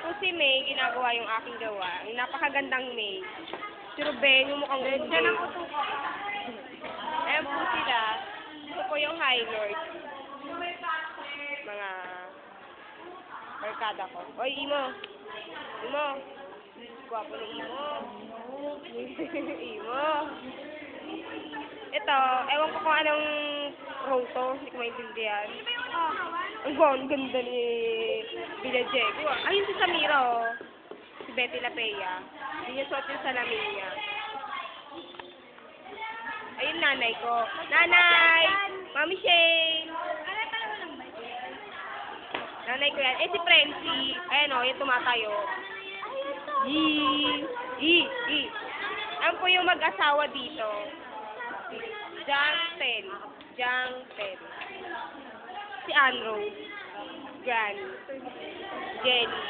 po si May, ginagawa yung aking gawa. Yung napakagandang May. Si Ruben, yung mukhang gundi. Siya ng kutuko. Ayan po sila. Ito po yung High Lord. Mga barkada ko. Oy, Imo. Imo. Gwapo ni Imo. Imo. Ito, ewan ko kung anong role to. Hindi ko maintindihan. Ang ganda ni Villa Diego. Ayun si Samira, oh. Si Betty Lapea. Hindi niya suot yung salamin niya. Ayun nanay ko. Nanay! Mami Shane! Nanay ko yan. Eh si Frenzy. Ayan o, yung tumatayo. Yee! Ang po yung mag-asawa dito. Jang Ten. Si Anrose. Granny. Jenny.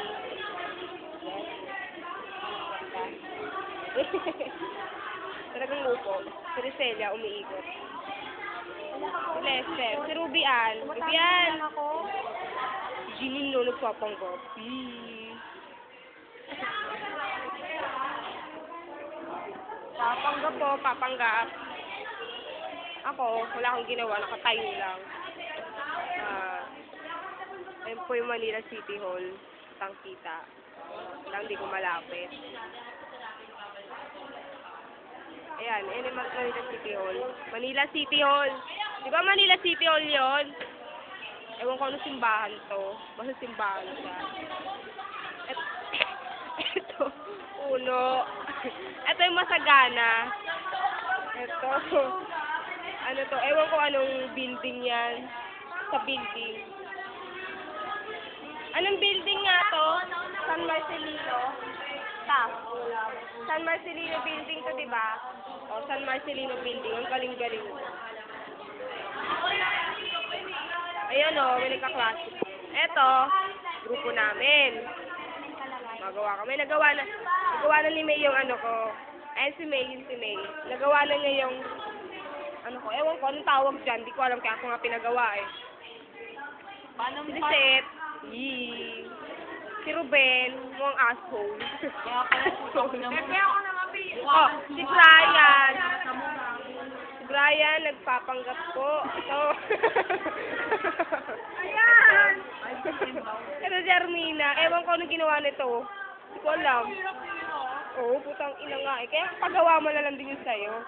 Talagang upo. Si Rizelia, umiikot. Si Lester. Si Ruby Ann. Ruby Ann! Si Jeanine, no, nagpapanggap. Papanggap po, papanggap. Ako, wala akong ginawa, nakatayo lang. Ayun po yung Manila City Hall. Kitang-kita. Lang, di ko malapit. Ayan, yung Manila City Hall. Manila City Hall. Di ba Manila City Hall yon? Ewan ko ano simbahan to. Basta simbahan siya. Ito, uno. Ito yung Masagana. Ito. Ano to? Ewan ko anong building yan. Sa building. Anong building nga to? San Marcelino. San Marcelino building to, di ba? O, San Marcelino building. Ang galing-galing. Ayan o, may nagka-class. Eto, grupo namin. Magawa kami. Nagawa na ni May yung ano ko. Ayan si May, yun si May. Nagawa na niya yung ano ko. Ewan ko, anong tawag dyan? Di ko alam kaya ako nga pinagawa eh. Si Lisette. Yee. Si Ruben, mukhang asshole. Oh, si Brian. Si Brian, nagpapanggap po. Ito. Ayan! Ito si Armina. Ewan ko anong ginawa nito. Hindi ko alam. Oo, putang ina nga eh. Kaya pagawa mo na lang din yun sa'yo.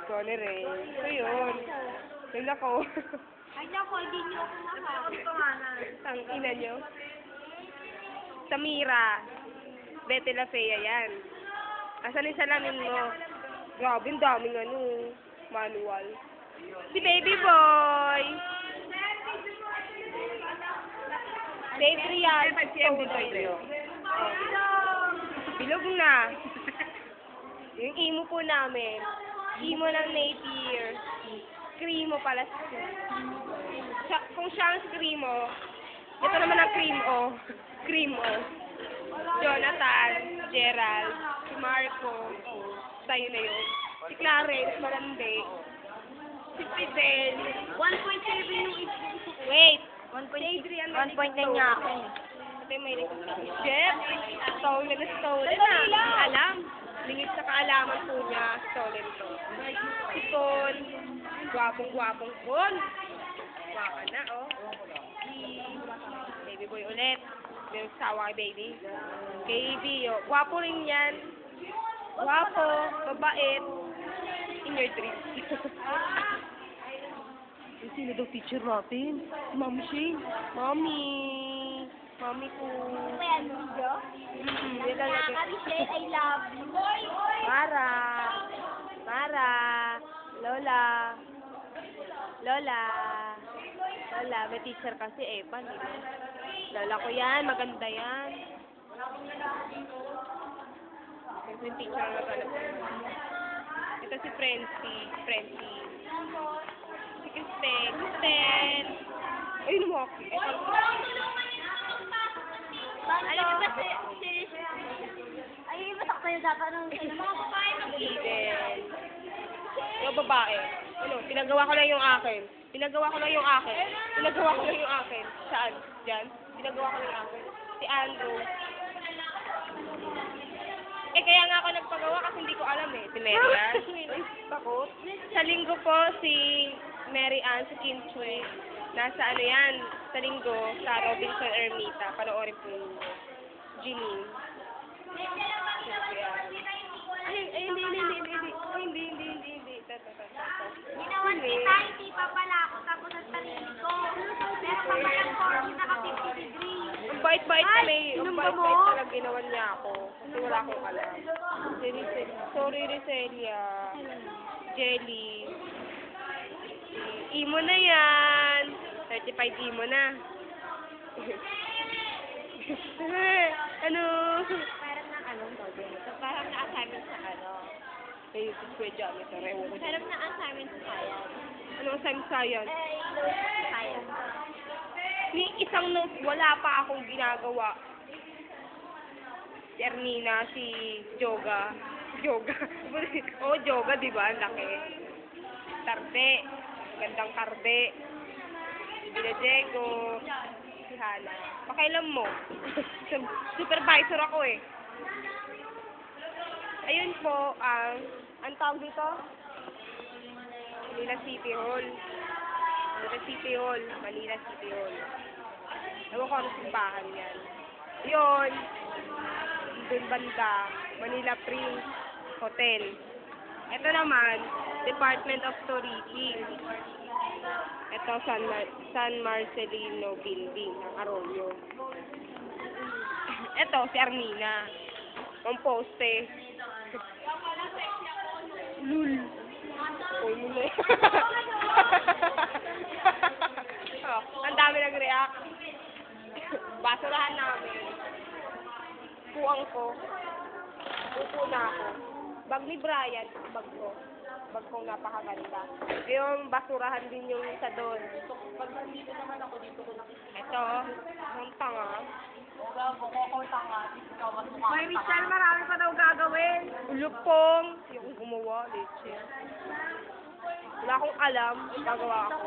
Sorry rin. So yun. Yun ako. Ay, naku, hindi niyo ako nakakatawanan. Ang ina nyo. Samira. Betty Lapea yan. Asan yung salamin mo? Grabe, ang daming ano. Manual. Si Baby Boy. Dave Rial. Bilog na. Yung imo po namin. Imo ng napier. Creamo pala. Kung siya ang creamo, ito naman ang creamo. Creamo. Jonathan, Gerald, si Marco, tayo na yun. Si Clarence, Malande. Si Fidel. 1.7 yung Wait. 1.9 nga ako. Ito yung may Jeff, stolen na stolen na. Alam. Lingit sa kaalaman po niya, stolen to. Si Con, gwapong-gwapong Con. Gwapa na, oh. Baby boy ulit. May sawa kay baby. Baby, oh. Gwapo rin yan. Gwapo, mabait. In your dreams. Sino daw teacher natin? Mami Shane. Mami ko. Kaya ano video? Yan lang natin. Nakaka-appreciate, I love you. Mara. Lola. May teacher kasi Evan. Lola ko yan. Maganda yan. Ito yung teacher na maganda. Ito si Frenzy. Si Kristen. Ayun mo ako. Alam mo ba ay, matak tayo dapat ng mga babae ng Eden. Yung babae. Ano, pinagawa ko lang yung akin. Saan? Diyan? Pinagawa ko lang yung akin. Si Andrew. Si Mary Ann. Takot. Sa linggo po, si Mary Ann, si Kim Choi. Nasa ano yan, sa linggo, sa Robinson Ermita. Panoorin po ninyo. Janine. Hindi. Ginawan kita, hindi pa pala ako tapos ang sarili ko. Pero pamalang ko, kita ka 50 degrees. Ang bait-bait Ay, May. Ang inom ba bait-bait mo? talaga ginawan niya ako. Kasi wala akong alam. Sorry, Rizelia. Jelly. Imo na yan. Certified imo na. Ano? Parang na anong tawag ito? Parang na assignment sa ano? Ay, pwede kami sa rewo ko. Parang na assignment sa science. Ano ang science? Science. Ni isang note, wala pa akong ginagawa. Si Ernina, si Joga. Joga. Oo, Joga, di ba? Ang laki. Tarde. Gandang tarde. Binajego. Si Hana. Pakailan mo. Supervisor ako eh. Ayun po, ang tawag dito? Manila City Hall. Manila City Hall. Ewan ko anong simbahan yan. Yun. Doon banda, Manila Prince Hotel. Ito naman, Department of Tourism. Ito, San Marcelino Building ng Arroyo. Ito, si Armina. Ang poste. Lul. Uy, mo na. Oh, ang dami nag-react. Basurahan namin. Puwang ko. Upo na ako. Bag ni Brian, bag ko. Bag kong napakaganda. Yung basurahan din yung isa doon. Pag nandito naman ako dito ko nakikita. Ito, ang tanga. May Richard, marami pa daw gagawin. Ulupong. Yung gumawa, leche. Wala akong alam. Gagawa ako.